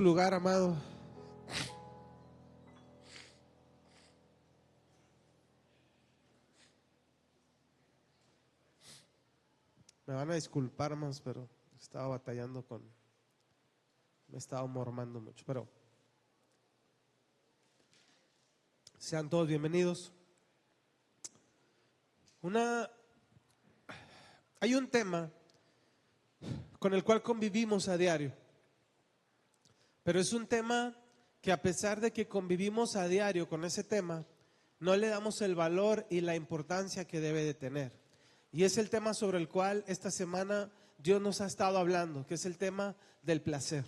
Lugar, amado. Me van a disculpar más, pero estaba batallando me estaba mormando mucho, pero sean todos bienvenidos. Hay un tema con el cual convivimos a diario, pero es un tema que, a pesar de que convivimos a diario con ese tema, no le damos el valor y la importancia que debe de tener. Y es el tema sobre el cual esta semana Dios nos ha estado hablando, que es el tema del placer.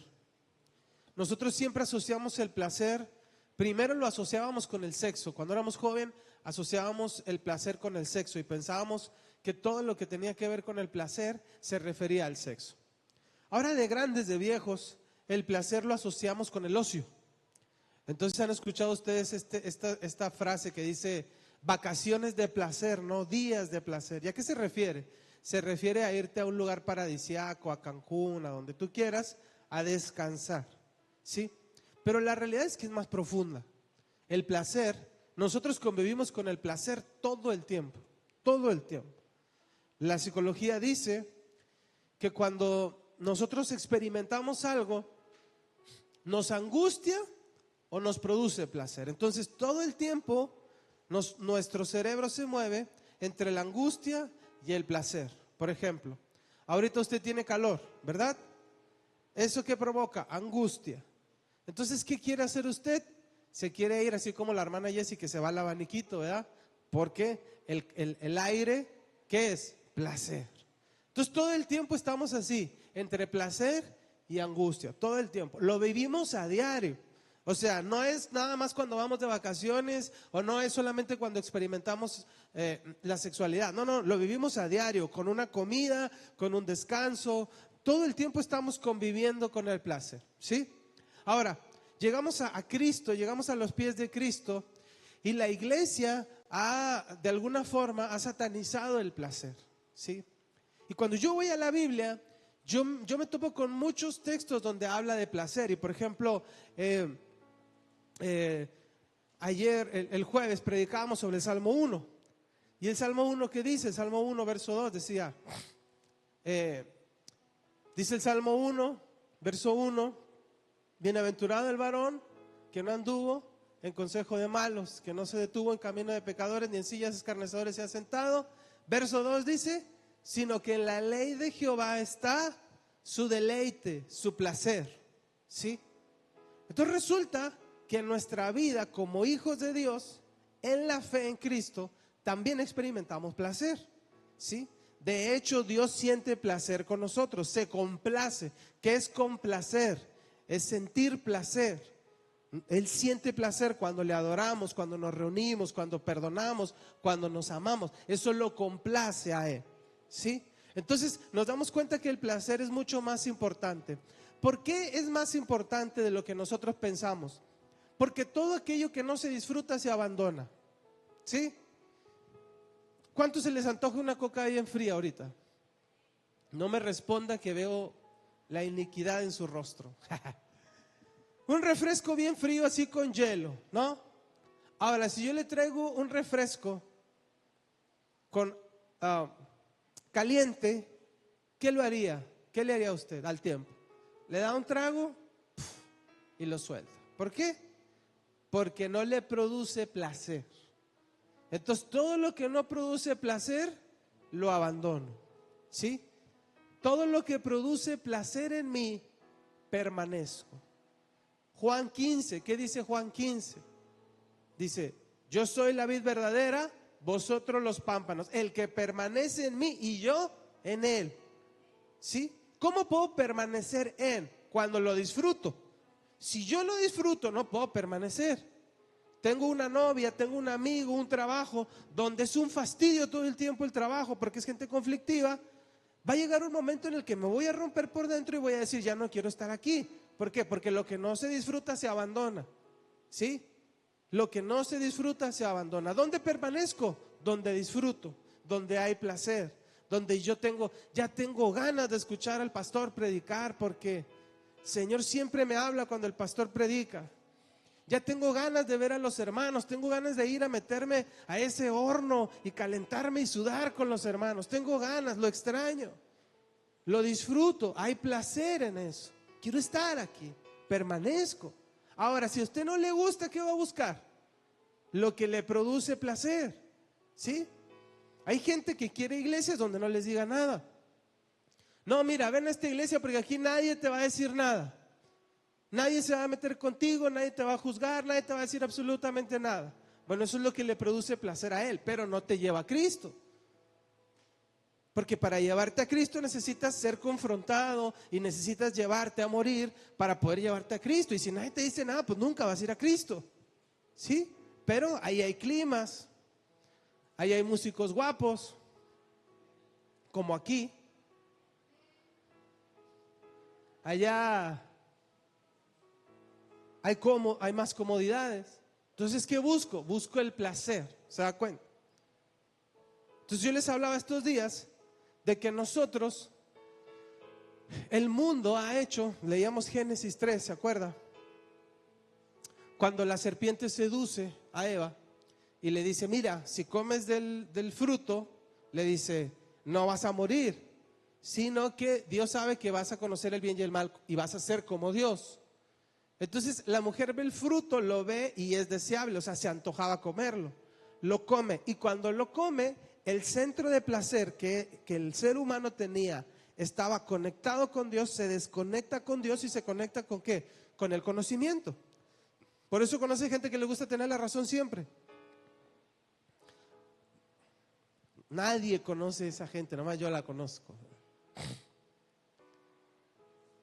Nosotros siempre asociamos el placer, primero lo asociábamos con el sexo. Cuando éramos jóvenes asociábamos el placer con el sexo y pensábamos que todo lo que tenía que ver con el placer se refería al sexo. Ahora, de grandes, de viejos, el placer lo asociamos con el ocio. Entonces, ¿han escuchado ustedes esta frase que dice vacaciones de placer, no días de placer? ¿Y a qué se refiere? Se refiere a irte a un lugar paradisíaco, a Cancún, a donde tú quieras, a descansar, ¿sí? Pero la realidad es que es más profunda. El placer, nosotros convivimos con el placer todo el tiempo, todo el tiempo. La psicología dice que cuando nosotros experimentamos algo, nos angustia o nos produce placer. Entonces, todo el tiempo nuestro cerebro se mueve entre la angustia y el placer. Por ejemplo, ahorita usted tiene calor, ¿verdad? ¿Eso qué provoca? Angustia. Entonces, ¿qué quiere hacer usted? Se quiere ir así como la hermana Jessie, que se va al abaniquito, ¿verdad? Porque el aire, ¿qué es? Placer. Entonces, todo el tiempo estamos así, entre placer y angustia, todo el tiempo. Lo vivimos a diario. O sea, no es nada más cuando vamos de vacaciones, o no es solamente cuando experimentamos la sexualidad. No, lo vivimos a diario, con una comida, con un descanso. Todo el tiempo estamos conviviendo con el placer, ¿sí? Ahora, llegamos a Cristo, llegamos a los pies de Cristo, y la iglesia de alguna forma ha satanizado el placer, ¿sí? Y cuando yo voy a la Biblia, yo me topo con muchos textos donde habla de placer. Y por ejemplo, ayer, el jueves, predicábamos sobre el Salmo 1. Y el Salmo 1, ¿qué dice? El Salmo 1, verso 2, decía, dice el Salmo 1, verso 1, bienaventurado el varón que no anduvo en consejo de malos, que no se detuvo en camino de pecadores, ni en sillas escarnecedores se ha sentado. Verso 2 dice, sino que en la ley de Jehová está su deleite, su placer, ¿sí? Entonces resulta que en nuestra vida como hijos de Dios, en la fe en Cristo, también experimentamos placer, ¿sí? De hecho, Dios siente placer con nosotros, se complace. ¿Qué es complacer? Es sentir placer. Él siente placer cuando le adoramos, cuando nos reunimos, cuando perdonamos, cuando nos amamos. Eso lo complace a Él, ¿sí? Entonces nos damos cuenta que el placer es mucho más importante. ¿Por qué es más importante de lo que nosotros pensamos? Porque todo aquello que no se disfruta se abandona, ¿sí? ¿Cuánto se les antoja una coca bien fría ahorita? No me responda, que veo la iniquidad en su rostro. Un refresco bien frío así con hielo, ¿no? Ahora, si yo le traigo un refresco con caliente, ¿qué lo haría? ¿Qué le haría a usted al tiempo? Le da un trago y lo suelta. ¿Por qué? Porque no le produce placer. Entonces, todo lo que no produce placer, lo abandono, ¿sí? Todo lo que produce placer en mí, permanezco. Juan 15, ¿qué dice Juan 15? Dice, yo soy la vid verdadera, vosotros los pámpanos. El que permanece en mí y yo en él, ¿sí? ¿Cómo puedo permanecer en? Cuando lo disfruto. Si yo lo disfruto, no puedo permanecer. Tengo una novia, tengo un amigo, un trabajo donde es un fastidio todo el tiempo el trabajo porque es gente conflictiva. Va a llegar un momento en el que me voy a romper por dentro y voy a decir, ya no quiero estar aquí. ¿Por qué? Porque lo que no se disfruta se abandona, ¿sí? Lo que no se disfruta se abandona. ¿Dónde permanezco? Donde disfruto, donde hay placer, donde ya tengo ganas de escuchar al pastor predicar, porque Señor siempre me habla cuando el pastor predica. Ya tengo ganas de ver a los hermanos, tengo ganas de ir a meterme a ese horno y calentarme y sudar con los hermanos. Tengo ganas, lo extraño, lo disfruto, hay placer en eso. Quiero estar aquí, permanezco. Ahora, si a usted no le gusta, ¿qué va a buscar? Lo que le produce placer, ¿sí? Hay gente que quiere iglesias donde no les diga nada. No, mira, ven a esta iglesia porque aquí nadie te va a decir nada. Nadie se va a meter contigo, nadie te va a juzgar, nadie te va a decir absolutamente nada. Bueno, eso es lo que le produce placer a él, pero no te lleva a Cristo. Porque para llevarte a Cristo necesitas ser confrontado y necesitas llevarte a morir para poder llevarte a Cristo. Y si nadie te dice nada, pues nunca vas a ir a Cristo, ¿sí? Pero ahí hay climas, ahí hay músicos guapos, como aquí. Allá hay más comodidades. Entonces, ¿qué busco? Busco el placer, ¿se da cuenta? Entonces yo les hablaba estos días de que nosotros, el mundo ha hecho, leíamos Génesis 3, ¿se acuerda? Cuando la serpiente seduce a Eva y le dice, mira, si comes del fruto, le dice, no vas a morir, sino que Dios sabe que vas a conocer el bien y el mal y vas a ser como Dios. Entonces la mujer ve el fruto, lo ve y es deseable, o sea, se antojaba comerlo, lo come, y cuando lo come, el centro de placer que el ser humano tenía estaba conectado con Dios, se desconecta con Dios y se conecta ¿con qué? Con el conocimiento. Por eso conoce gente que le gusta tener la razón siempre. Nadie conoce a esa gente, nomás yo la conozco.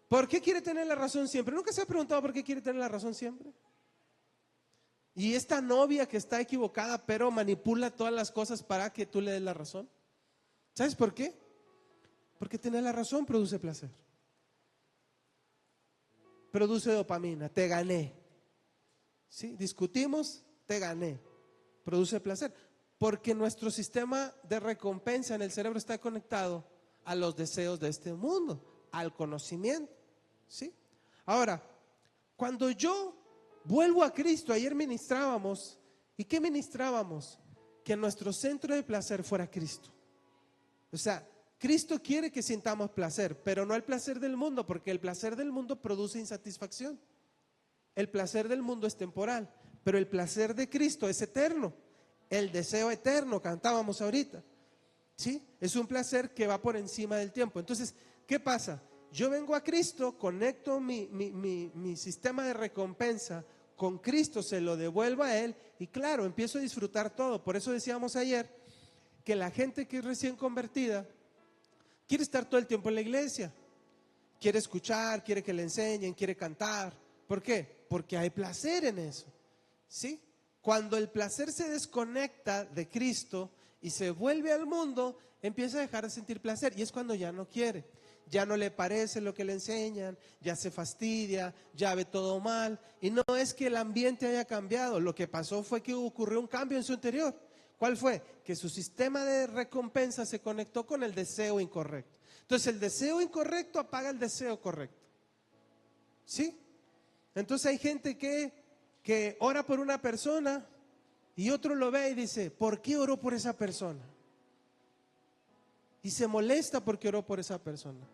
¿Por qué quiere tener la razón siempre? ¿Nunca se ha preguntado por qué quiere tener la razón siempre? Y esta novia que está equivocada, pero manipula todas las cosas para que tú le des la razón. ¿Sabes por qué? Porque tener la razón produce placer. Produce dopamina, te gané. ¿Sí? Discutimos, te gané. Produce placer. Porque nuestro sistema de recompensa en el cerebro está conectado a los deseos de este mundo, al conocimiento. ¿Sí? Ahora, cuando yo vuelvo a Cristo, ayer ministrábamos, ¿y qué ministrábamos? Que nuestro centro de placer fuera Cristo. O sea, Cristo quiere que sintamos placer, pero no el placer del mundo, porque el placer del mundo produce insatisfacción. El placer del mundo es temporal, pero el placer de Cristo es eterno. El deseo eterno, cantábamos ahorita, ¿sí? Es un placer que va por encima del tiempo. Entonces, ¿qué pasa? Yo vengo a Cristo, conecto mi sistema de recompensa con Cristo, se lo devuelvo a Él y claro, empiezo a disfrutar todo. Por eso decíamos ayer que la gente que es recién convertida quiere estar todo el tiempo en la iglesia, quiere escuchar, quiere que le enseñen, quiere cantar. ¿Por qué? Porque hay placer en eso, ¿sí? Cuando el placer se desconecta de Cristo y se vuelve al mundo, empieza a dejar de sentir placer y es cuando ya no quiere. Ya no le parece lo que le enseñan, ya se fastidia, ya ve todo mal. Y no es que el ambiente haya cambiado, lo que pasó fue que ocurrió un cambio en su interior. ¿Cuál fue? Que su sistema de recompensa se conectó con el deseo incorrecto. Entonces el deseo incorrecto apaga el deseo correcto. ¿Sí? Entonces hay gente que ora por una persona y otro lo ve y dice, ¿por qué oró por esa persona? Y se molesta porque oró por esa persona.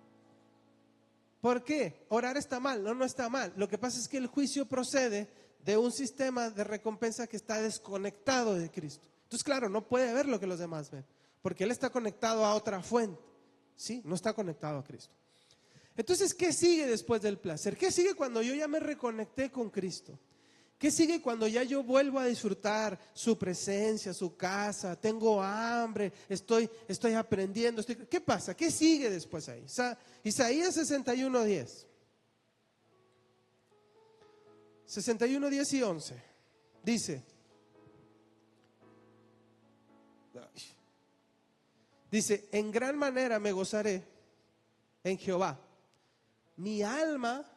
¿Por qué? Orar está mal. No, no está mal. Lo que pasa es que el juicio procede de un sistema de recompensa que está desconectado de Cristo. Entonces, claro, no puede ver lo que los demás ven, porque él está conectado a otra fuente, ¿sí? No está conectado a Cristo. Entonces, ¿qué sigue después del placer? ¿Qué sigue cuando yo ya me reconecté con Cristo? ¿Qué sigue cuando ya yo vuelvo a disfrutar su presencia, su casa? Tengo hambre, estoy aprendiendo. ¿Qué pasa? ¿Qué sigue después ahí? Isaías 61:10. 61:10 y 11. Dice, en gran manera me gozaré en Jehová. Mi alma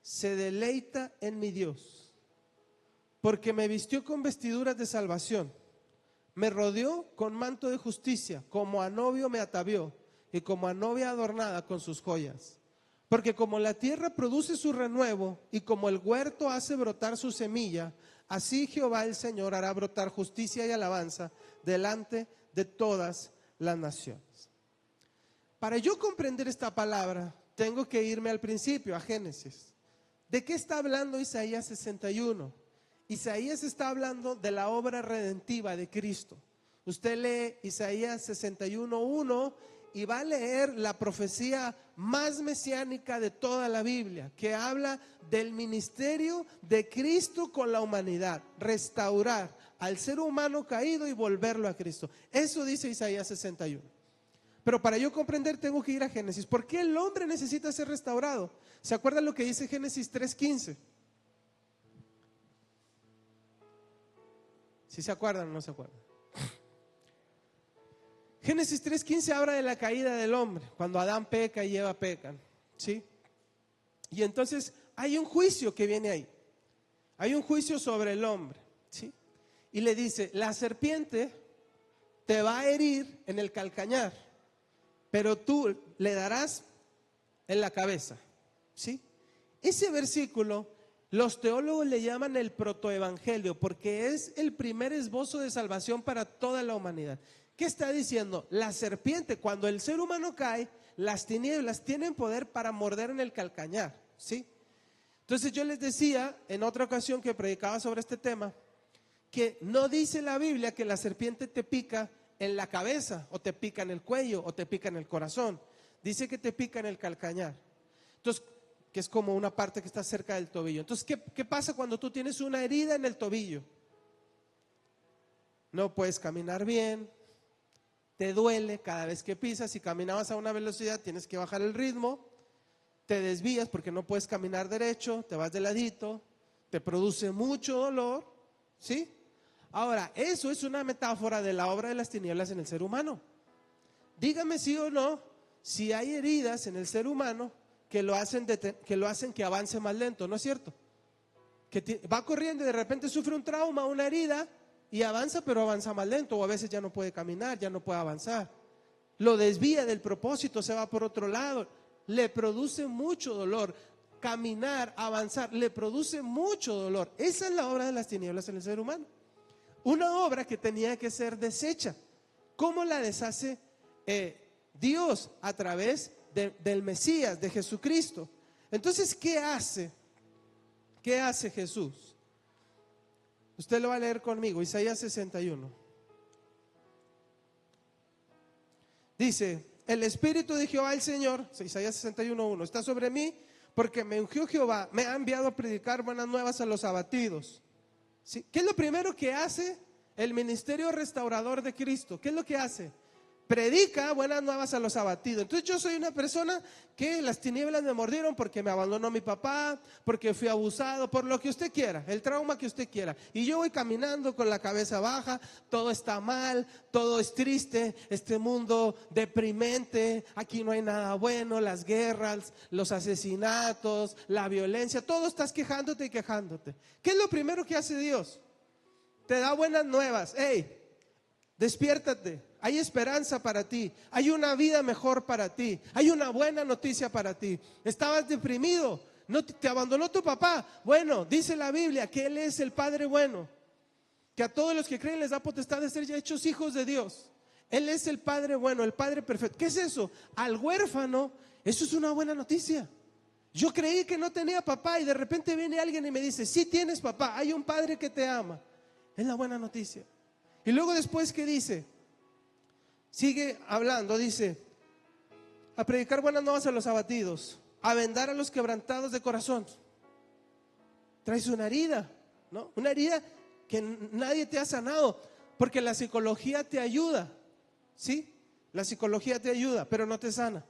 se deleita en mi Dios, porque me vistió con vestiduras de salvación, me rodeó con manto de justicia, como a novio me atavió y como a novia adornada con sus joyas. Porque como la tierra produce su renuevo y como el huerto hace brotar su semilla, así Jehová el Señor hará brotar justicia y alabanza delante de todas las naciones. Para yo comprender esta palabra, tengo que irme al principio, a Génesis. ¿De qué está hablando Isaías 61? Isaías está hablando de la obra redentiva de Cristo. Usted lee Isaías 61:1 y va a leer la profecía más mesiánica de toda la Biblia, que habla del ministerio de Cristo con la humanidad, restaurar al ser humano caído y volverlo a Cristo. Eso dice Isaías 61. Pero para yo comprender tengo que ir a Génesis. ¿Por qué el hombre necesita ser restaurado? ¿Se acuerdan lo que dice Génesis 3:15? ¿Sí se acuerdan o no se acuerdan? Génesis 3:15 habla de la caída del hombre, cuando Adán peca y Eva pecan, ¿sí? Y entonces hay un juicio que viene ahí. Hay un juicio sobre el hombre, ¿sí? Y le dice, la serpiente te va a herir en el calcañar, pero tú le darás en la cabeza, ¿sí? Ese versículo los teólogos le llaman el protoevangelio, porque es el primer esbozo de salvación para toda la humanidad. ¿Qué está diciendo? La serpiente, cuando el ser humano cae, las tinieblas tienen poder para morder en el calcañar, ¿sí? Entonces yo les decía en otra ocasión que predicaba sobre este tema, que no dice la Biblia que la serpiente te pica en la cabeza, o te pica en el cuello, o te pica en el corazón. Dice que te pica en el calcañar. Entonces, que es como una parte que está cerca del tobillo. Entonces, ¿qué pasa cuando tú tienes una herida en el tobillo? No puedes caminar bien, te duele cada vez que pisas. Si caminabas a una velocidad tienes que bajar el ritmo, te desvías porque no puedes caminar derecho, te vas de ladito, te produce mucho dolor, ¿sí? Ahora, eso es una metáfora de la obra de las tinieblas en el ser humano. Dígame sí o no, si hay heridas en el ser humano que lo hacen que avance más lento, ¿no es cierto? Que va corriendo y de repente sufre un trauma, una herida, y avanza, pero avanza más lento, o a veces ya no puede caminar, ya no puede avanzar. Lo desvía del propósito, se va por otro lado, le produce mucho dolor. Caminar, avanzar, le produce mucho dolor. Esa es la obra de las tinieblas en el ser humano. Una obra que tenía que ser deshecha. ¿Cómo la deshace Dios? A través del Mesías, de Jesucristo. Entonces, ¿qué hace? ¿Qué hace Jesús? Usted lo va a leer conmigo, Isaías 61. Dice, el Espíritu de Jehová el Señor, Isaías 61:1, está sobre mí porque me ungió Jehová, me ha enviado a predicar buenas nuevas a los abatidos. ¿Sí? ¿Qué es lo primero que hace el ministerio restaurador de Cristo? ¿Qué es lo que hace? Predica buenas nuevas a los abatidos. Entonces yo soy una persona que las tinieblas me mordieron porque me abandonó mi papá, porque fui abusado, por lo que usted quiera, el trauma que usted quiera. Y yo voy caminando con la cabeza baja, todo está mal, todo es triste, este mundo deprimente, aquí no hay nada bueno, las guerras, los asesinatos, la violencia, todo estás quejándote y quejándote. ¿Qué es lo primero que hace Dios? Te da buenas nuevas. Hey, despiértate. Hay esperanza para ti, hay una vida mejor para ti, hay una buena noticia para ti. Estabas deprimido, no te abandonó tu papá. Bueno, dice la Biblia que Él es el Padre bueno, que a todos los que creen les da potestad de ser ya hechos hijos de Dios. Él es el Padre bueno, el Padre perfecto. ¿Qué es eso? Al huérfano, eso es una buena noticia. Yo creí que no tenía papá y de repente viene alguien y me dice, sí tienes papá, hay un Padre que te ama. Es la buena noticia. Y luego después, ¿qué dice? Sigue hablando, dice, a predicar buenas nuevas a los abatidos, a vendar a los quebrantados de corazón. Traes una herida, ¿no? Una herida que nadie te ha sanado, porque la psicología te ayuda, ¿sí? La psicología te ayuda, pero no te sana.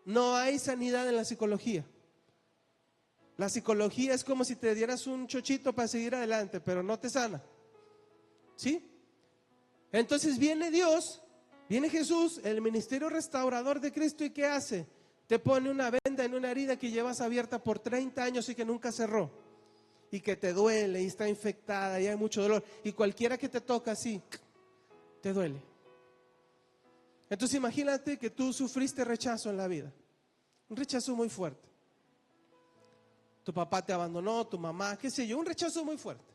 No hay sanidad en la psicología. La psicología es como si te dieras un chochito para seguir adelante, pero no te sana, ¿sí? Entonces viene Dios, viene Jesús, el ministerio restaurador de Cristo, ¿y qué hace? Te pone una venda en una herida que llevas abierta por 30 años y que nunca cerró, y que te duele y está infectada y hay mucho dolor, y cualquiera que te toca así, te duele. Entonces imagínate que tú sufriste rechazo en la vida, un rechazo muy fuerte. Tu papá te abandonó, tu mamá, qué sé yo, un rechazo muy fuerte.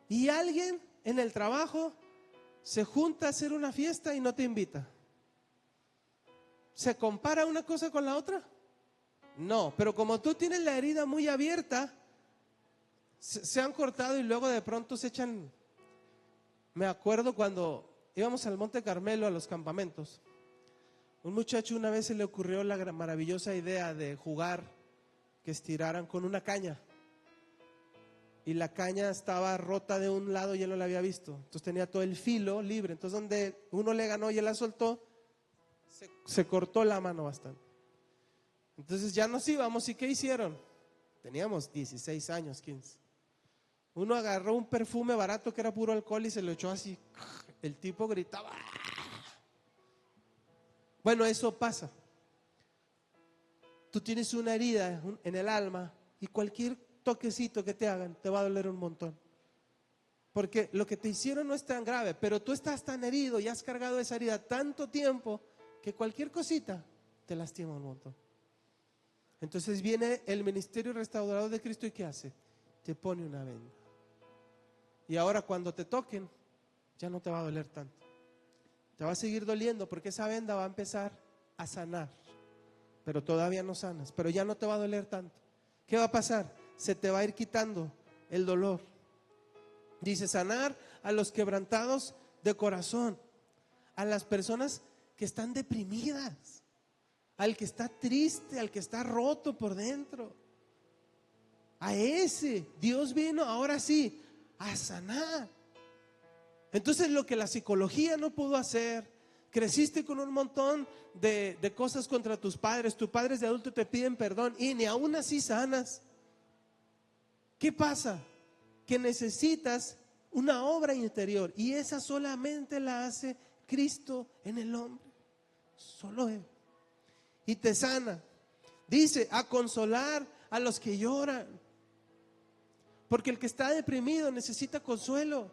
Y alguien en el trabajo se junta a hacer una fiesta y no te invita. ¿Se compara una cosa con la otra? No, pero como tú tienes la herida muy abierta, se han cortado y luego de pronto se echan. Me acuerdo cuando íbamos al Monte Carmelo a los campamentos. Un muchacho una vez se le ocurrió la maravillosa idea de jugar, que estiraran con una caña. Y la caña estaba rota de un lado y él no la había visto. Entonces tenía todo el filo libre. Entonces donde uno le ganó y él la soltó, se cortó la mano bastante. Entonces ya nos íbamos, ¿y qué hicieron? Teníamos 16 años, 15. Uno agarró un perfume barato que era puro alcohol y se lo echó así. El tipo gritaba. Bueno, eso pasa. Tú tienes una herida en el alma y cualquier toquecito que te hagan te va a doler un montón. Porque lo que te hicieron no es tan grave, pero tú estás tan herido y has cargado esa herida tanto tiempo que cualquier cosita te lastima un montón. Entonces viene el ministerio restaurador de Cristo y ¿qué hace? Te pone una venda. Y ahora cuando te toquen, ya no te va a doler tanto. Te va a seguir doliendo porque esa venda va a empezar a sanar. Pero todavía no sanas, pero ya no te va a doler tanto. ¿Qué va a pasar? Se te va a ir quitando el dolor. Dice, sanar a los quebrantados de corazón, a las personas que están deprimidas, al que está triste, al que está roto por dentro. A ese Dios vino ahora sí a sanar. Entonces lo que la psicología no pudo hacer, creciste con un montón de cosas contra tus padres de adulto te piden perdón y ni aún así sanas. ¿Qué pasa? Que necesitas una obra interior y esa solamente la hace Cristo en el hombre, solo Él. Y te sana. Dice, a consolar a los que lloran. Porque el que está deprimido necesita consuelo.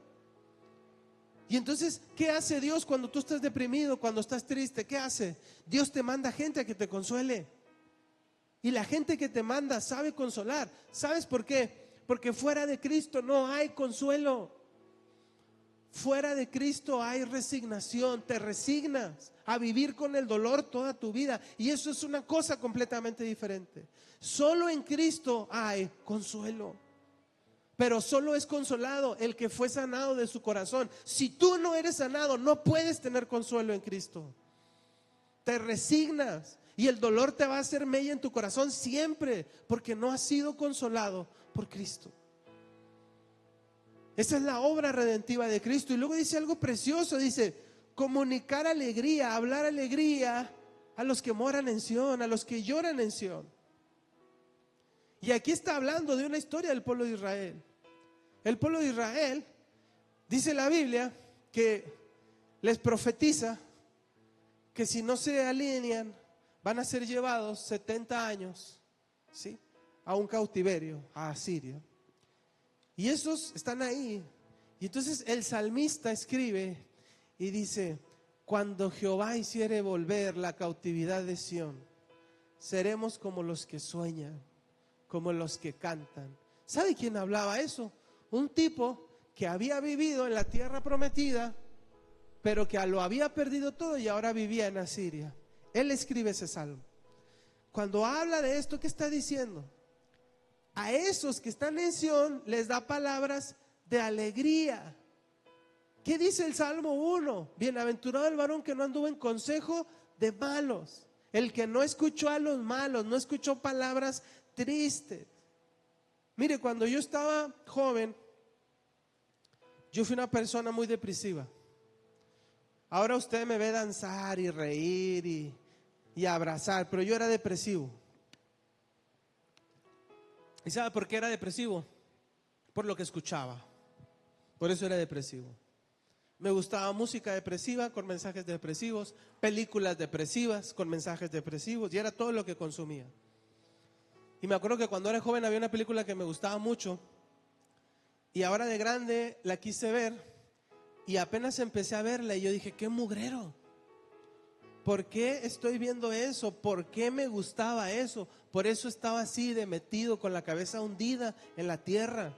Y entonces, ¿qué hace Dios cuando tú estás deprimido, cuando estás triste? ¿Qué hace? Dios te manda gente a que te consuele. Y la gente que te manda sabe consolar. ¿Sabes por qué? Porque fuera de Cristo no hay consuelo. Fuera de Cristo hay resignación. Te resignas a vivir con el dolor toda tu vida. Y eso es una cosa completamente diferente. Solo en Cristo hay consuelo. Pero solo es consolado el que fue sanado de su corazón. Si tú no eres sanado, no puedes tener consuelo en Cristo. Te resignas y el dolor te va a hacer mella en tu corazón siempre, porque no has sido consolado por Cristo. Esa es la obra redentiva de Cristo. Y luego dice algo precioso, dice, comunicar alegría, hablar alegría a los que moran en Sión, a los que lloran en Sión. Y aquí está hablando de una historia del pueblo de Israel. El pueblo de Israel, dice la Biblia, que les profetiza que si no se alinean, van a ser llevados 70 años, ¿sí?, a un cautiverio, a Asiria. Y esos están ahí. Y entonces el salmista escribe y dice, cuando Jehová hiciere volver la cautividad de Sión, seremos como los que sueñan, como los que cantan. ¿Sabe quién hablaba eso? Un tipo que había vivido en la tierra prometida, pero que lo había perdido todo y ahora vivía en Asiria. Él escribe ese salmo. Cuando habla de esto, ¿qué está diciendo? A esos que están en Sión les da palabras de alegría. ¿Qué dice el Salmo 1? Bienaventurado el varón que no anduvo en consejo de malos, el que no escuchó a los malos, no escuchó palabras tristes. Mire, cuando yo estaba joven, yo fui una persona muy depresiva. Ahora usted me ve danzar y reír y abrazar, pero yo era depresivo. ¿Y sabe por qué era depresivo? Por lo que escuchaba. Por eso era depresivo. Me gustaba música depresiva con mensajes depresivos, películas depresivas con mensajes depresivos, y era todo lo que consumía. Y me acuerdo que cuando era joven había una película que me gustaba mucho, y ahora de grande la quise ver, y apenas empecé a verla y yo dije, qué mugrero. ¿Por qué estoy viendo eso? ¿Por qué me gustaba eso? Por eso estaba así de metido con la cabeza hundida en la tierra.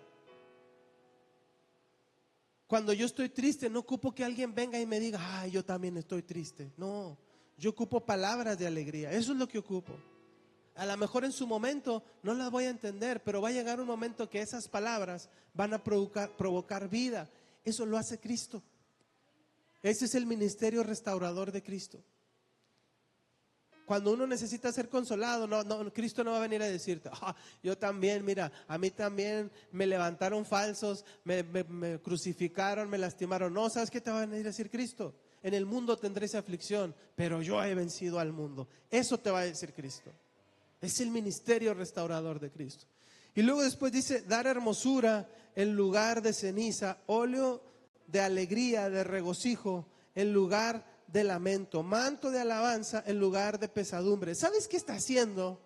Cuando yo estoy triste, no ocupo que alguien venga y me diga, ay, yo también estoy triste. No, yo ocupo palabras de alegría. Eso es lo que ocupo. A lo mejor en su momento no las voy a entender, pero va a llegar un momento que esas palabras van a provocar vida. Eso lo hace Cristo. Ese es el ministerio restaurador de Cristo. Cuando uno necesita ser consolado, Cristo no va a venir a decirte, yo también, mira, a mí también me levantaron falsos, me crucificaron, me lastimaron. No, ¿sabes qué te va a venir a decir Cristo? En el mundo tendréis aflicción, pero yo he vencido al mundo. Eso te va a decir Cristo. Es el ministerio restaurador de Cristo. Y luego después dice, dar hermosura en lugar de ceniza, óleo de alegría, de regocijo en lugar de lamento, manto de alabanza en lugar de pesadumbre. ¿Sabes qué está haciendo?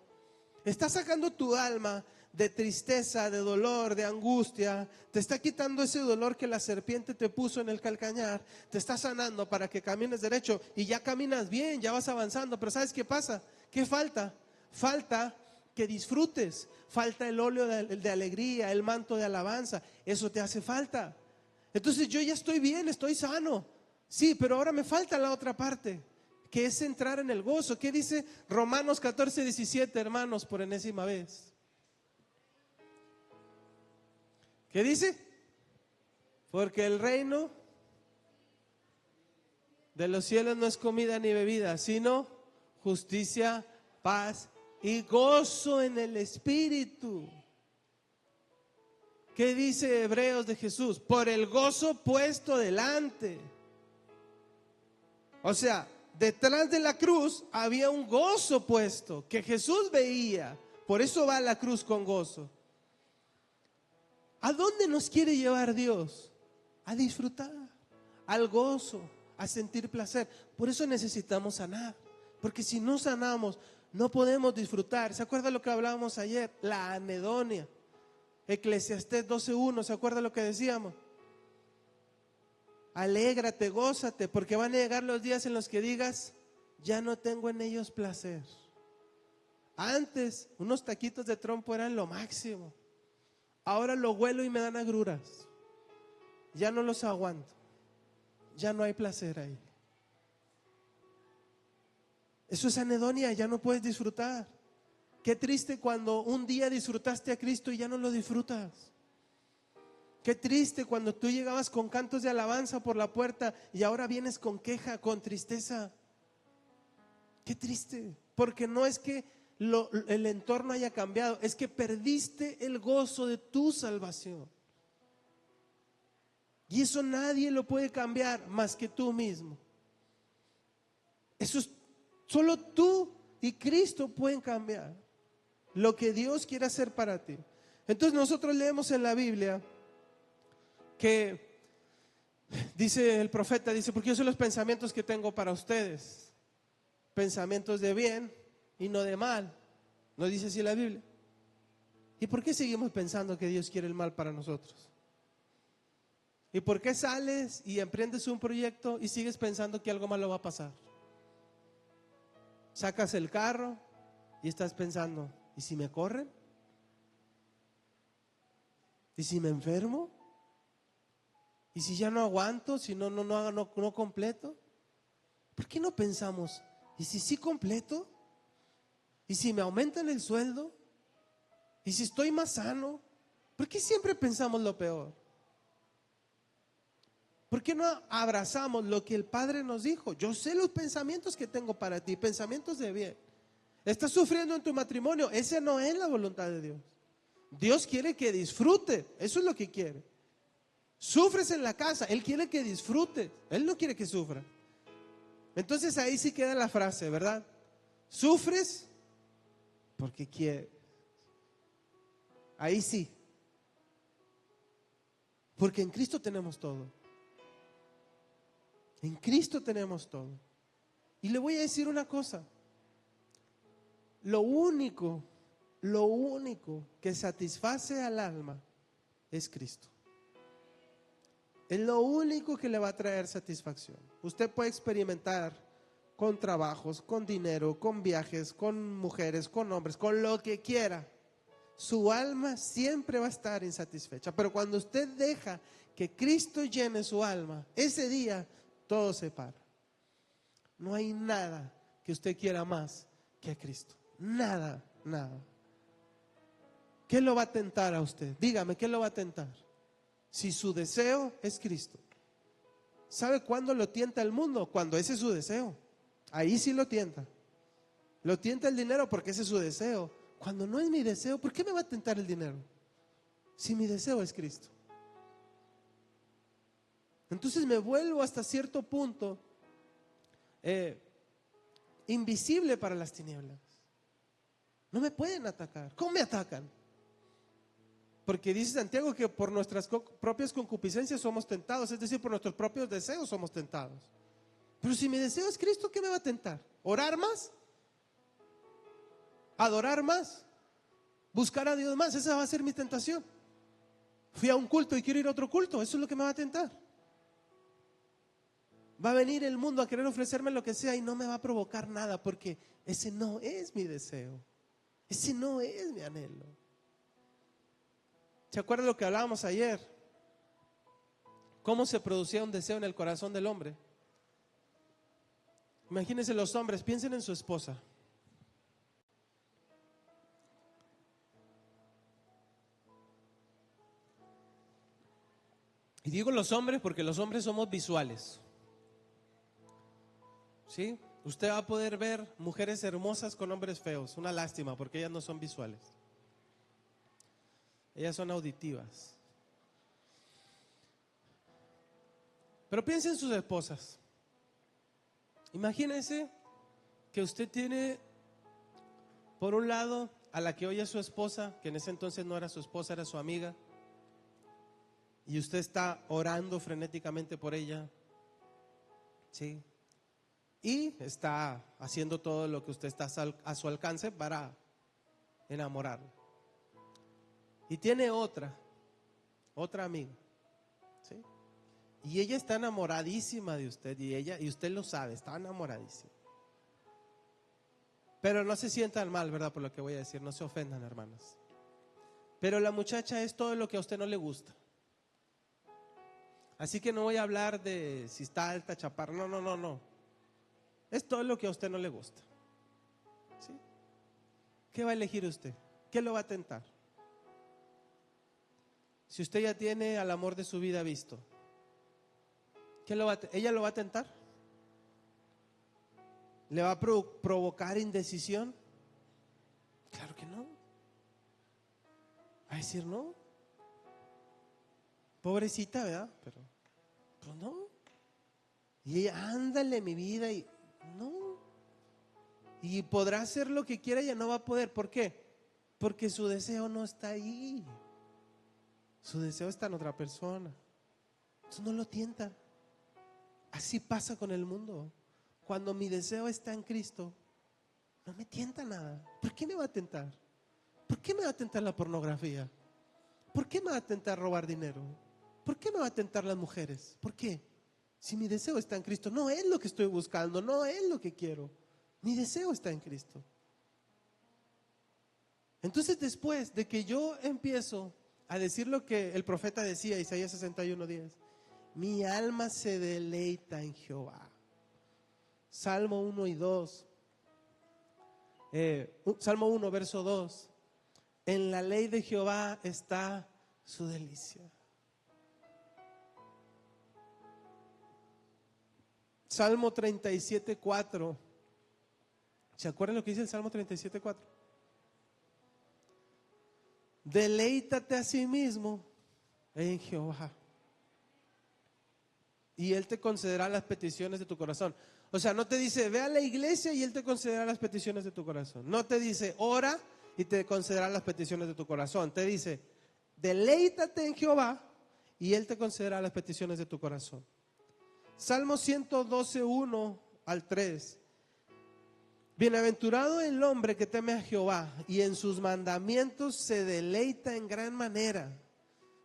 Está sacando tu alma de tristeza, de dolor, de angustia. Te está quitando ese dolor que la serpiente te puso en el calcañar. Te está sanando para que camines derecho y ya caminas bien, ya vas avanzando. Pero ¿sabes qué pasa? ¿Qué falta? Falta que disfrutes. Falta el óleo de alegría, el manto de alabanza. Eso te hace falta. Entonces yo ya estoy bien, estoy sano. Sí, pero ahora me falta la otra parte, que es entrar en el gozo. ¿Qué dice Romanos 14:17, hermanos, por enésima vez? ¿Qué dice? Porque el reino de los cielos no es comida ni bebida, sino justicia, paz y gozo en el Espíritu. ¿Qué dice Hebreos de Jesús? Por el gozo puesto delante. O sea, detrás de la cruz había un gozo puesto que Jesús veía. Por eso va a la cruz con gozo. ¿A dónde nos quiere llevar Dios? A disfrutar, al gozo, a sentir placer. Por eso necesitamos sanar. Porque si no sanamos, no podemos disfrutar. ¿Se acuerda lo que hablábamos ayer? La anedonia. Eclesiastés 12:1, ¿se acuerda lo que decíamos? Alégrate, gózate, porque van a llegar los días en los que digas, ya no tengo en ellos placer. Antes, unos taquitos de trompo eran lo máximo. Ahora lo huelo y me dan agruras. Ya no los aguanto. Ya no hay placer ahí. Eso es anedonia, ya no puedes disfrutar. Qué triste cuando un día disfrutaste a Cristo y ya no lo disfrutas. Qué triste cuando tú llegabas con cantos de alabanza por la puerta y ahora vienes con queja, con tristeza. Qué triste, porque no es que el entorno haya cambiado, es que perdiste el gozo de tu salvación. Y eso nadie lo puede cambiar más que tú mismo. Eso es, solo tú y Cristo pueden cambiar lo que Dios quiere hacer para ti. Entonces nosotros leemos en la Biblia que dice el profeta, dice, porque yo sé los pensamientos que tengo para ustedes, pensamientos de bien y no de mal. ¿No dice así la Biblia? ¿Y por qué seguimos pensando que Dios quiere el mal para nosotros? ¿Y por qué sales y emprendes un proyecto y sigues pensando que algo malo va a pasar? Sacas el carro y estás pensando, ¿y si me corren? ¿Y si me enfermo? ¿Y si ya no aguanto? ¿Si no completo? ¿Por qué no pensamos, ¿y si sí completo? ¿Y si me aumentan el sueldo? ¿Y si estoy más sano? ¿Por qué siempre pensamos lo peor? ¿Por qué no abrazamos lo que el Padre nos dijo? Yo sé los pensamientos que tengo para ti, pensamientos de bien. Estás sufriendo en tu matrimonio, esa no es la voluntad de Dios. Dios quiere que disfrute, eso es lo que quiere. Sufres en la casa, Él quiere que disfrutes, Él no quiere que sufra. Entonces ahí sí queda la frase, ¿verdad? Sufres porque quieres. Ahí sí. Porque en Cristo tenemos todo. En Cristo tenemos todo. Y le voy a decir una cosa. Lo único que satisface al alma es Cristo. Es lo único que le va a traer satisfacción. Usted puede experimentar con trabajos, con dinero, con viajes, con mujeres, con hombres, con lo que quiera, su alma siempre va a estar insatisfecha. Pero cuando usted deja que Cristo llene su alma, ese día todo se para. No hay nada que usted quiera más que a Cristo. Nada, nada. ¿Qué lo va a tentar a usted? Dígame, ¿qué lo va a tentar? Si su deseo es Cristo. ¿Sabe cuándo lo tienta el mundo? Cuando ese es su deseo. Ahí sí lo tienta. Lo tienta el dinero porque ese es su deseo. Cuando no es mi deseo, ¿por qué me va a tentar el dinero? Si mi deseo es Cristo. Entonces me vuelvo hasta cierto punto invisible para las tinieblas. No me pueden atacar. ¿Cómo me atacan? Porque dice Santiago que por nuestras propias concupiscencias somos tentados, es decir, por nuestros propios deseos somos tentados. Pero si mi deseo es Cristo, ¿qué me va a tentar? ¿Orar más? ¿Adorar más? ¿Buscar a Dios más? Esa va a ser mi tentación. Fui a un culto y quiero ir a otro culto, eso es lo que me va a tentar. Va a venir el mundo a querer ofrecerme lo que sea y no me va a provocar nada, porque ese no es mi deseo, ese no es mi anhelo. ¿Se acuerdan lo que hablábamos ayer? ¿Cómo se producía un deseo en el corazón del hombre? Imagínense los hombres, piensen en su esposa. Y digo los hombres porque los hombres somos visuales. ¿Sí? Usted va a poder ver mujeres hermosas con hombres feos. Una lástima porque ellas no son visuales. Ellas son auditivas. Pero piensen en sus esposas. Imagínense que usted tiene, por un lado, a la que hoy es su esposa, que en ese entonces no era su esposa, era su amiga, y usted está orando frenéticamente por ella, ¿sí? Y está haciendo todo lo que usted está a su alcance para enamorarla. Y tiene otra amiga, ¿sí? Y ella está enamoradísima de usted, y usted lo sabe, está enamoradísima. Pero no se sientan mal, ¿verdad? Por lo que voy a decir, no se ofendan, hermanas. Pero la muchacha es todo lo que a usted no le gusta. Así que no voy a hablar de si está alta, chaparra, no. Es todo lo que a usted no le gusta, ¿sí? ¿Qué va a elegir usted? ¿Qué lo va a tentar? Si usted ya tiene al amor de su vida visto, ¿ella lo va a tentar? ¿Le va a provocar indecisión? Claro que no. Va a decir no. Pobrecita, ¿verdad? Pero pues no. Y ella, ándale mi vida, y no. Y podrá hacer lo que quiera, ella no va a poder. ¿Por qué? Porque su deseo no está ahí. Su deseo está en otra persona. Eso no lo tienta. Así pasa con el mundo. Cuando mi deseo está en Cristo, no me tienta nada. ¿Por qué me va a tentar? ¿Por qué me va a tentar la pornografía? ¿Por qué me va a tentar robar dinero? ¿Por qué me va a tentar las mujeres? ¿Por qué? Si mi deseo está en Cristo, no es lo que estoy buscando, no es lo que quiero. Mi deseo está en Cristo. Entonces, después de que yo empiezo a decir lo que el profeta decía, Isaías 61:10, mi alma se deleita en Jehová. Salmo 1 y 2. Salmo 1, verso 2. En la ley de Jehová está su delicia. Salmo 37:4. ¿Se acuerdan lo que dice el Salmo 37:4? Deleítate a sí mismo en Jehová, y Él te concederá las peticiones de tu corazón. O sea, no te dice, ve a la iglesia y Él te concederá las peticiones de tu corazón. No te dice, ora y te concederá las peticiones de tu corazón. Te dice, deleítate en Jehová y Él te concederá las peticiones de tu corazón. Salmo 112:1 al 3. Bienaventurado el hombre que teme a Jehová y en sus mandamientos se deleita en gran manera.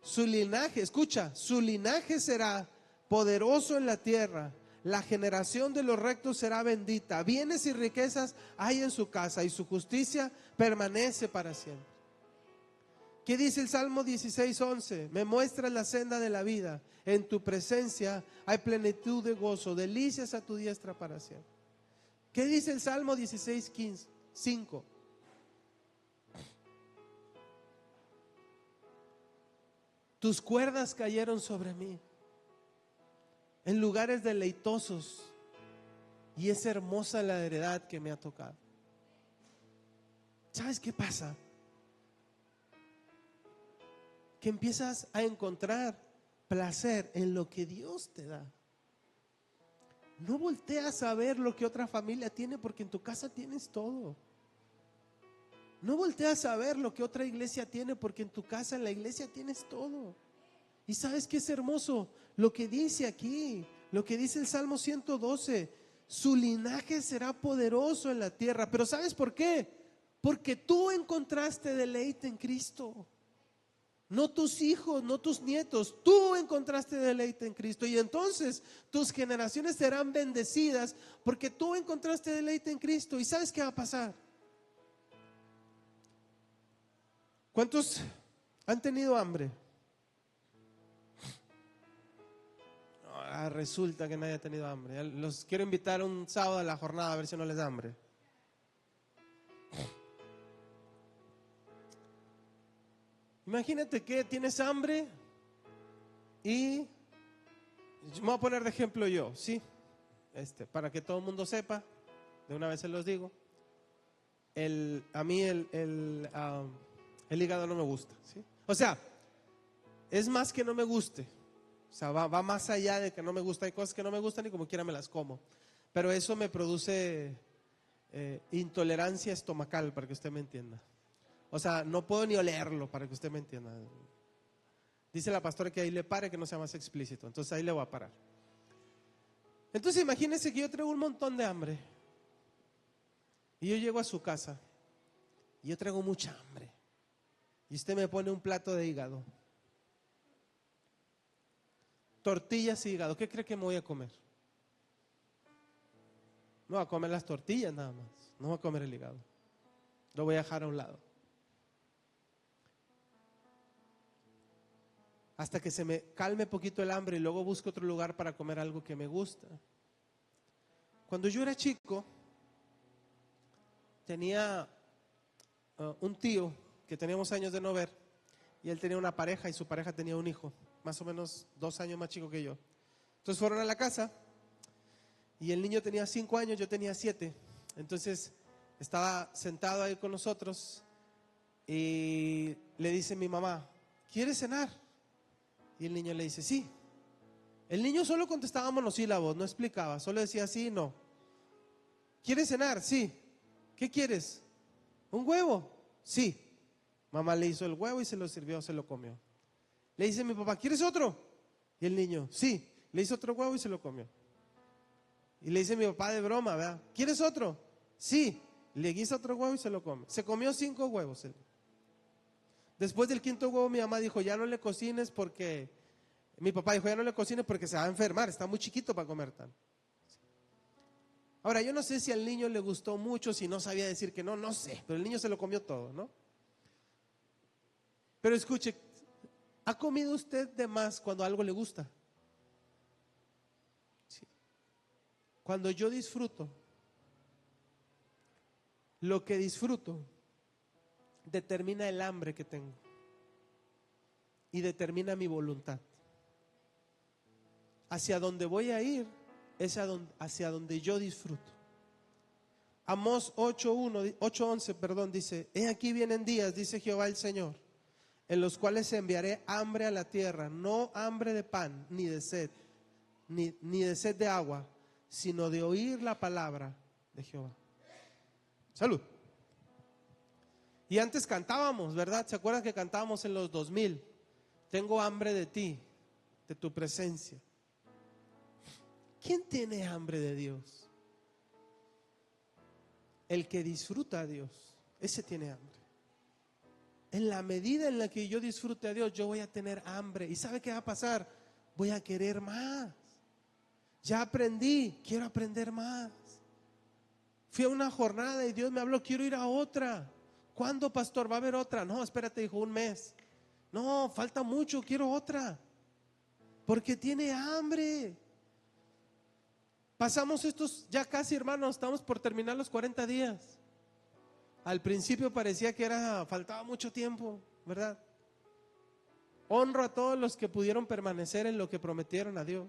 Su linaje, escucha, su linaje será poderoso en la tierra. La generación de los rectos será bendita. Bienes y riquezas hay en su casa y su justicia permanece para siempre. ¿Qué dice el Salmo 16:11? Me muestras la senda de la vida. En tu presencia hay plenitud de gozo, delicias a tu diestra para siempre. ¿Qué dice el Salmo 16:5? Tus cuerdas cayeron sobre mí en lugares deleitosos, y es hermosa la heredad que me ha tocado. ¿Sabes qué pasa? Que empiezas a encontrar placer en lo que Dios te da. No volteas a ver lo que otra familia tiene, porque en tu casa tienes todo. No volteas a ver lo que otra iglesia tiene, porque en tu casa, en la iglesia, tienes todo. Y ¿sabes qué es hermoso? Lo que dice aquí, lo que dice el Salmo 112, su linaje será poderoso en la tierra. Pero ¿sabes por qué? Porque tú encontraste deleite en Cristo. No tus hijos, no tus nietos, tú encontraste deleite en Cristo. Y entonces tus generaciones serán bendecidas porque tú encontraste deleite en Cristo. ¿Y sabes qué va a pasar? ¿Cuántos han tenido hambre? Resulta que nadie ha tenido hambre. Los quiero invitar un sábado a la jornada a ver si no les da hambre. Imagínate que tienes hambre y me voy a poner de ejemplo yo, ¿sí? Para que todo el mundo sepa, de una vez se los digo, a mí el hígado no me gusta, ¿sí? O sea, es más que no me guste, o sea, va más allá de que no me gusta. Hay cosas que no me gustan y como quiera me las como, pero eso me produce intolerancia estomacal, para que usted me entienda. O sea, no puedo ni olerlo, para que usted me entienda. Dice la pastora que ahí le pare, que no sea más explícito. Entonces ahí le voy a parar. Entonces imagínense que yo traigo un montón de hambre y yo llego a su casa y yo traigo mucha hambre y usted me pone un plato de hígado, tortillas y hígado. ¿Qué cree que me voy a comer? No voy a comer las tortillas nada más, no voy a comer el hígado, lo voy a dejar a un lado hasta que se me calme poquito el hambre y luego busco otro lugar para comer algo que me gusta. Cuando yo era chico, tenía un tío que teníamos años de no ver, y él tenía una pareja y su pareja tenía un hijo, más o menos 2 años más chico que yo. Entonces fueron a la casa y el niño tenía 5 años, yo tenía 7. Entonces estaba sentado ahí con nosotros y le dice mi mamá, ¿quieres cenar? Y el niño le dice, sí. El niño solo contestaba monosílabos, no explicaba, solo decía sí y no. ¿Quieres cenar? Sí. ¿Qué quieres? ¿Un huevo? Sí. Mamá le hizo el huevo y se lo sirvió, se lo comió. Le dice mi papá, ¿quieres otro? Y el niño, sí. Le hizo otro huevo y se lo comió. Y le dice mi papá de broma, ¿verdad? ¿Quieres otro? Sí. Le hizo otro huevo y se lo come. Se comió 5 huevos él. Después del 5.º huevo mi mamá dijo, ya no le cocines porque... Mi papá dijo, ya no le cocines porque se va a enfermar, está muy chiquito para comer tan. Ahora, yo no sé si al niño le gustó mucho, si no sabía decir que no, no sé, pero el niño se lo comió todo, ¿no? Pero escuche, ¿ha comido usted de más cuando algo le gusta? Sí. Cuando yo disfruto, lo que disfruto determina el hambre que tengo y determina mi voluntad. Hacia donde voy a ir es hacia donde yo disfruto. Amós 8:11 dice, he aquí vienen días, dice Jehová el Señor, en los cuales enviaré hambre a la tierra, no hambre de pan, ni de sed, ni de sed de agua, sino de oír la palabra de Jehová. Salud. Y antes cantábamos, ¿verdad? ¿Se acuerdan que cantábamos en los 2000? Tengo hambre de ti, de tu presencia. ¿Quién tiene hambre de Dios? El que disfruta a Dios, ese tiene hambre. En la medida en la que yo disfrute a Dios, yo voy a tener hambre. ¿Y sabe qué va a pasar? Voy a querer más. Ya aprendí, quiero aprender más. Fui a una jornada y Dios me habló, quiero ir a otra. ¿Cuándo, pastor? ¿Va a haber otra? No, espérate, dijo, un mes. No, falta mucho, quiero otra. Porque tiene hambre. Pasamos estos, ya casi, hermanos, estamos por terminar los 40 días. Al principio parecía que faltaba mucho tiempo, ¿verdad? Honro a todos los que pudieron permanecer en lo que prometieron a Dios.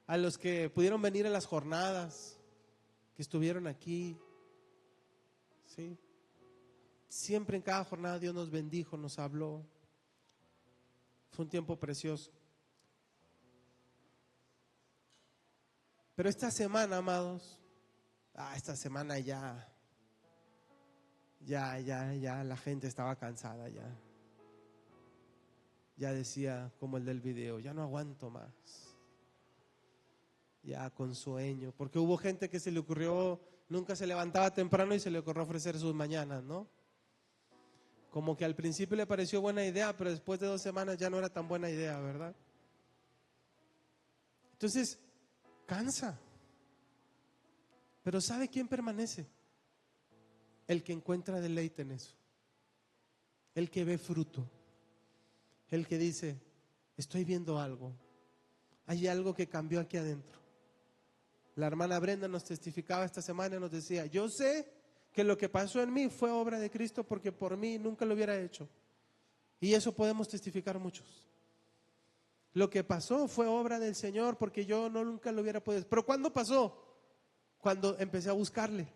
A los que pudieron venir a las jornadas, que estuvieron aquí. ¿Sí? Siempre en cada jornada Dios nos bendijo, nos habló. Fue un tiempo precioso. Pero esta semana, amados, esta semana ya la gente estaba cansada ya. Ya decía, como el del video, ya no aguanto más. Ya con sueño, porque hubo gente que se le ocurrió, nunca se levantaba temprano y se le ocurrió ofrecer sus mañanas, ¿no? Como que al principio le pareció buena idea, pero después de 2 semanas ya no era tan buena idea, ¿verdad? Entonces, cansa. Pero ¿sabe quién permanece? El que encuentra deleite en eso. El que ve fruto. El que dice, estoy viendo algo. Hay algo que cambió aquí adentro. La hermana Brenda nos testificaba esta semana y nos decía, yo sé que lo que pasó en mí fue obra de Cristo porque por mí nunca lo hubiera hecho. Y eso podemos testificar muchos. Lo que pasó fue obra del Señor porque yo nunca lo hubiera podido. ¿Pero cuándo pasó? Cuando empecé a buscarle.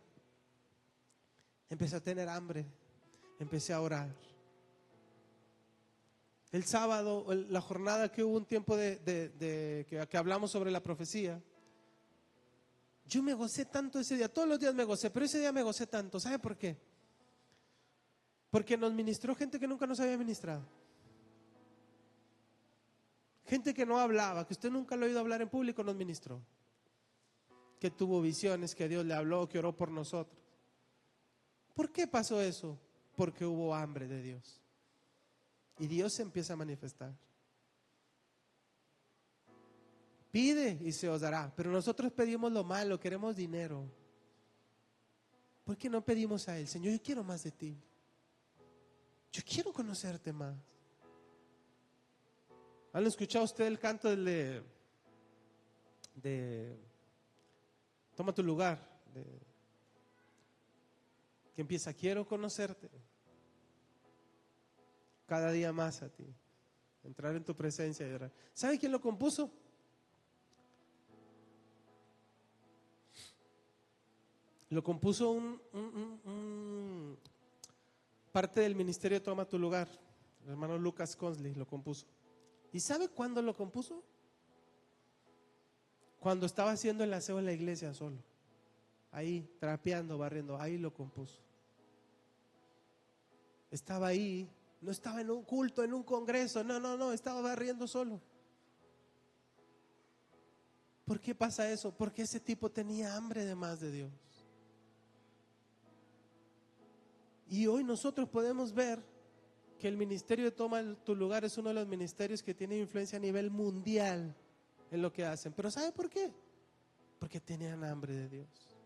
Empecé a tener hambre. Empecé a orar. El sábado, la jornada que hubo un tiempo que hablamos sobre la profecía, yo me gocé tanto ese día. Todos los días me gocé, pero ese día me gocé tanto. ¿Sabe por qué? Porque nos ministró gente que nunca nos había ministrado. Gente que no hablaba, que usted nunca lo ha oído hablar en público, nos ministró. Que tuvo visiones, que Dios le habló, que oró por nosotros. ¿Por qué pasó eso? Porque hubo hambre de Dios. Y Dios se empieza a manifestar. Pide y se os dará. Pero nosotros pedimos lo malo, queremos dinero. ¿Por qué no pedimos a Él? Señor, yo quiero más de ti. Yo quiero conocerte más. ¿Han escuchado usted el canto de Toma tu lugar? Que empieza, quiero conocerte. Cada día más a ti. Entrar en tu presencia y orar. ¿Sabe quién lo compuso? Lo compuso un parte del ministerio Toma tu lugar. El hermano Lucas Consley lo compuso. ¿Y sabe cuándo lo compuso? Cuando estaba haciendo el aseo en la iglesia solo. Ahí, trapeando, barriendo, ahí lo compuso. Estaba ahí, no estaba en un culto, en un congreso, no, estaba barriendo solo. ¿Por qué pasa eso? Porque ese tipo tenía hambre de más de Dios. Y hoy nosotros podemos ver que el ministerio de Toma tu lugar es uno de los ministerios que tiene influencia a nivel mundial en lo que hacen. Pero ¿sabe por qué? Porque tenían hambre de Dios.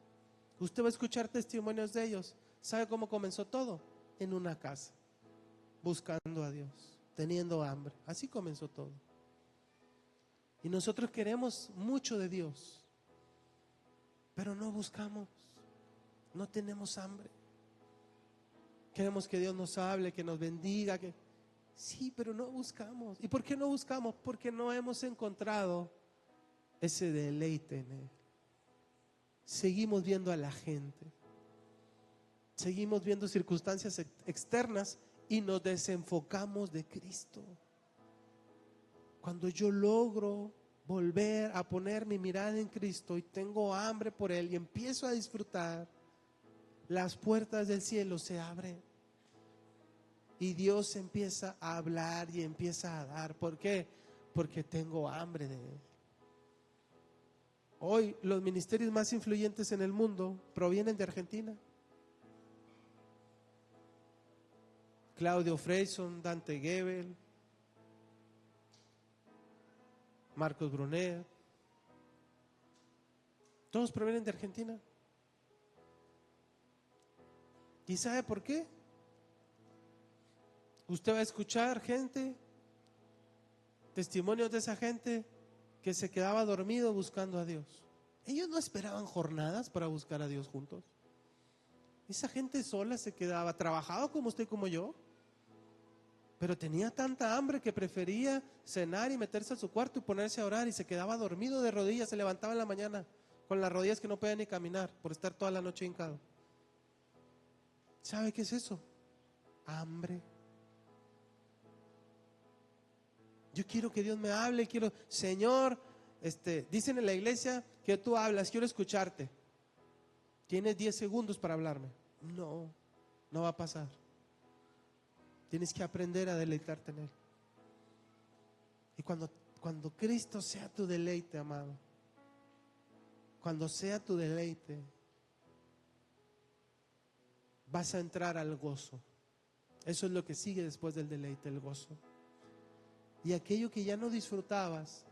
Usted va a escuchar testimonios de ellos. ¿Sabe cómo comenzó todo? En una casa, buscando a Dios, teniendo hambre. Así comenzó todo. Y nosotros queremos mucho de Dios, pero no buscamos, no tenemos hambre. Queremos que Dios nos hable, que nos bendiga, sí, pero no buscamos. ¿Y por qué no buscamos? Porque no hemos encontrado ese deleite en Él. Seguimos viendo a la gente, seguimos viendo circunstancias externas y nos desenfocamos de Cristo. Cuando yo logro volver a poner mi mirada en Cristo y tengo hambre por Él y empiezo a disfrutar, las puertas del cielo se abren y Dios empieza a hablar y empieza a dar. ¿Por qué? Porque tengo hambre de Él. Hoy los ministerios más influyentes en el mundo provienen de Argentina. Claudio Freyson, Dante Gebel, Marcos Brunet, Todos provienen de Argentina. ¿Y sabe por qué? Usted va a escuchar gente, testimonios de esa gente que se quedaba dormido buscando a Dios. Ellos no esperaban jornadas para buscar a Dios juntos. Esa gente sola se quedaba, trabajaba como usted y como yo, pero tenía tanta hambre que prefería cenar y meterse a su cuarto y ponerse a orar, y se quedaba dormido de rodillas, se levantaba en la mañana con las rodillas que no podía ni caminar por estar toda la noche hincado. ¿Sabe qué es eso? Hambre. Yo quiero que Dios me hable, quiero, Señor, dicen en la iglesia que tú hablas, quiero escucharte. Tienes 10 segundos para hablarme. No, no va a pasar. Tienes que aprender a deleitarte en Él. Y cuando Cristo sea tu deleite, amado, cuando sea tu deleite, vas a entrar al gozo. Eso es lo que sigue después del deleite, el gozo. Y aquello que ya no disfrutabas,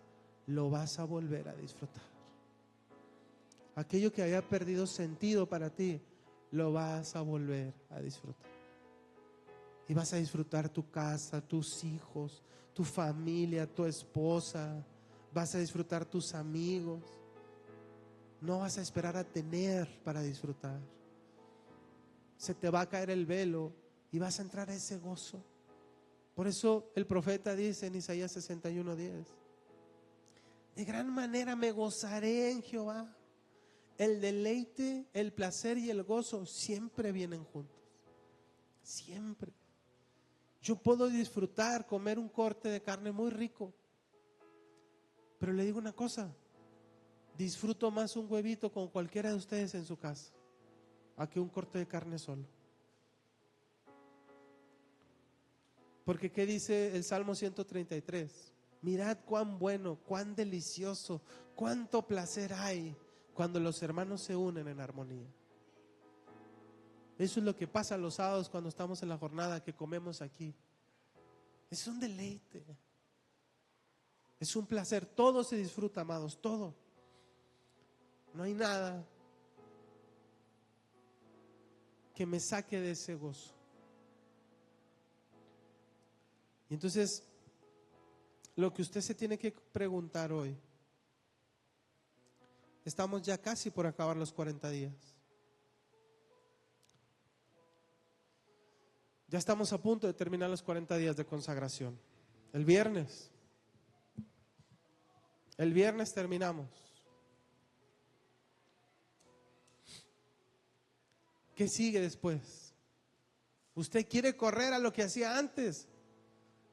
lo vas a volver a disfrutar. Aquello que había perdido sentido para ti, lo vas a volver a disfrutar. Y vas a disfrutar tu casa, tus hijos, tu familia, tu esposa. Vas a disfrutar tus amigos. No vas a esperar a tener para disfrutar. Se te va a caer el velo y vas a entrar a ese gozo. Por eso el profeta dice en Isaías 61:10: de gran manera me gozaré en Jehová. El deleite, el placer y el gozo siempre vienen juntos. Siempre. Yo puedo disfrutar, comer un corte de carne muy rico, pero le digo una cosa: disfruto más un huevito con cualquiera de ustedes en su casa a que un corte de carne solo. Porque ¿qué dice el Salmo 133? Mirad cuán bueno, cuán delicioso, cuánto placer hay cuando los hermanos se unen en armonía. Eso es lo que pasa los sábados cuando estamos en la jornada que comemos aquí. Es un deleite. Es un placer. Todo se disfruta, amados, todo. No hay nada que me saque de ese gozo. Y entonces, lo que usted se tiene que preguntar hoy, estamos ya casi por acabar los 40 días. Ya estamos a punto de terminar los 40 días de consagración. El viernes terminamos. ¿Qué sigue después? Usted quiere correr a lo que hacía antes.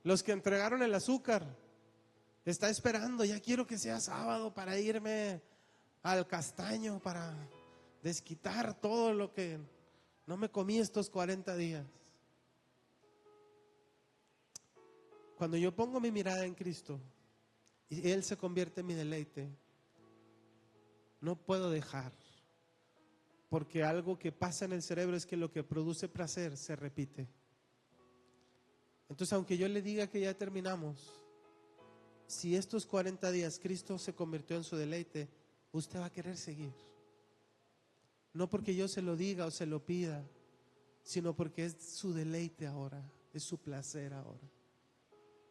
Los que entregaron el azúcar, está esperando, ya quiero que sea sábado para irme al castaño, para desquitar todo lo que no me comí estos 40 días. Cuando yo pongo mi mirada en Cristo y Él se convierte en mi deleite, no puedo dejar, porque algo que pasa en el cerebro es que lo que produce placer se repite. Entonces, aunque yo le diga que ya terminamos, si estos 40 días Cristo se convirtió en su deleite, usted va a querer seguir. No porque yo se lo diga o se lo pida, sino porque es su deleite ahora, es su placer ahora.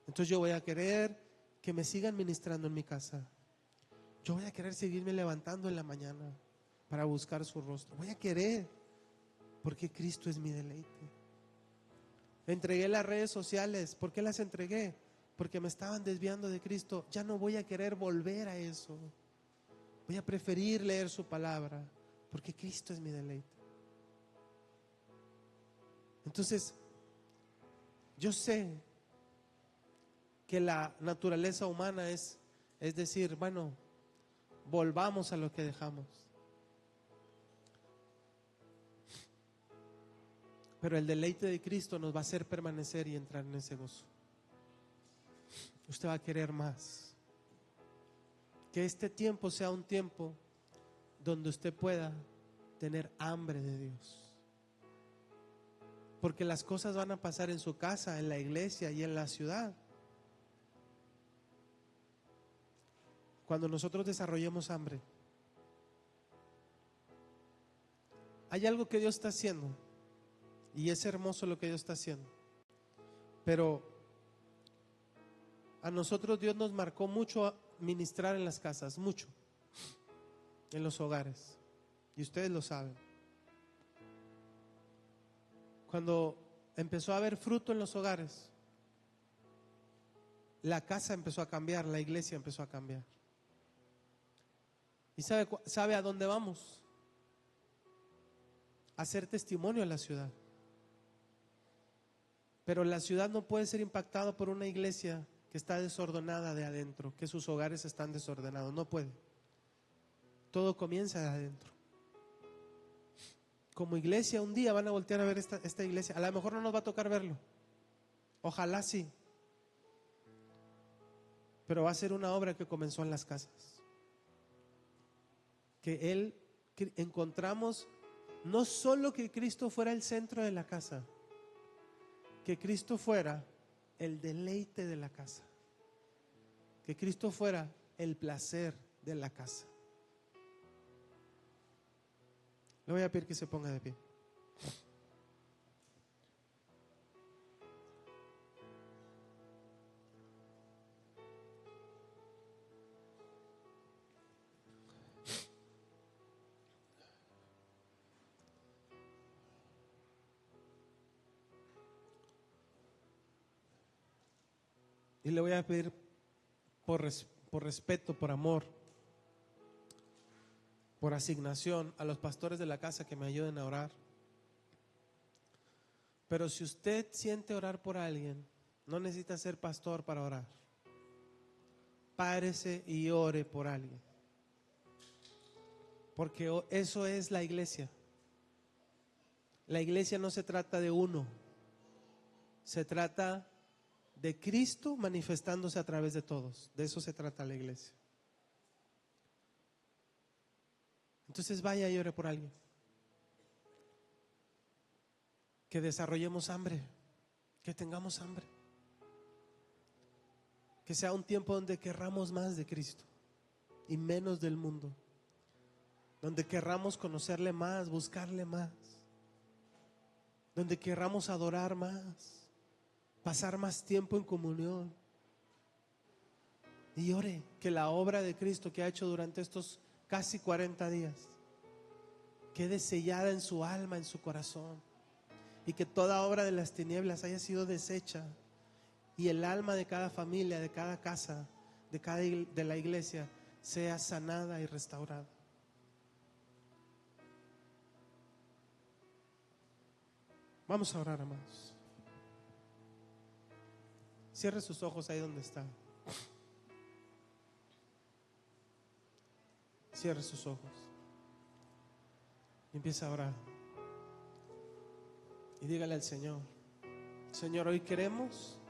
Entonces yo voy a querer que me sigan ministrando en mi casa. Yo voy a querer seguirme levantando en la mañana para buscar su rostro. Voy a querer, porque Cristo es mi deleite. Entregué las redes sociales. ¿Por qué las entregué? Porque me estaban desviando de Cristo. Ya no voy a querer volver a eso. Voy a preferir leer su palabra, porque Cristo es mi deleite. Entonces, yo sé que la naturaleza humana es decir, bueno, volvamos a lo que dejamos. Pero el deleite de Cristo nos va a hacer permanecer y entrar en ese gozo. Usted va a querer más. Que este tiempo sea un tiempo donde usted pueda tener hambre de Dios. Porque las cosas van a pasar en su casa, en la iglesia y en la ciudad. Cuando nosotros desarrollemos hambre. hay algo que Dios está haciendo y es hermoso lo que Dios está haciendo, pero a nosotros Dios nos marcó mucho a ministrar en las casas, mucho, en los hogares, y ustedes lo saben. Cuando empezó a haber fruto en los hogares, la casa empezó a cambiar, la iglesia empezó a cambiar. ¿Y sabe a dónde vamos? A hacer testimonio a la ciudad. Pero la ciudad no puede ser impactada por una iglesia que está desordenada de adentro, que sus hogares están desordenados, no puede. Todo comienza de adentro. Como iglesia un día van a voltear a ver esta iglesia, a lo mejor no nos va a tocar verlo, ojalá sí, pero va a ser una obra que comenzó en las casas, que encontramos no solo que Cristo fuera el centro de la casa, que Cristo fuera el deleite de la casa, que Cristo fuera el placer de la casa. Le voy a pedir que se ponga de pie. Y le voy a pedir por respeto, por amor, por asignación a los pastores de la casa que me ayuden a orar. Pero si usted siente orar por alguien, no necesita ser pastor para orar. Párese y ore por alguien, porque eso es la iglesia. La iglesia no se trata de uno, se trata de Cristo manifestándose a través de todos. De eso se trata la iglesia. Entonces vaya y ore por alguien. Que desarrollemos hambre, que tengamos hambre. Que sea un tiempo donde querramos más de Cristo y menos del mundo. Donde querramos conocerle más, buscarle más. Donde querramos adorar más, pasar más tiempo en comunión. Y ore que la obra de Cristo que ha hecho durante estos casi 40 días quede sellada en su alma, en su corazón, y que toda obra de las tinieblas haya sido deshecha y el alma de cada familia, de cada casa, de la iglesia sea sanada y restaurada. Vamos a orar, amados. Cierre sus ojos ahí donde está. Cierre sus ojos y empieza a orar. Y dígale al Señor: Señor, hoy queremos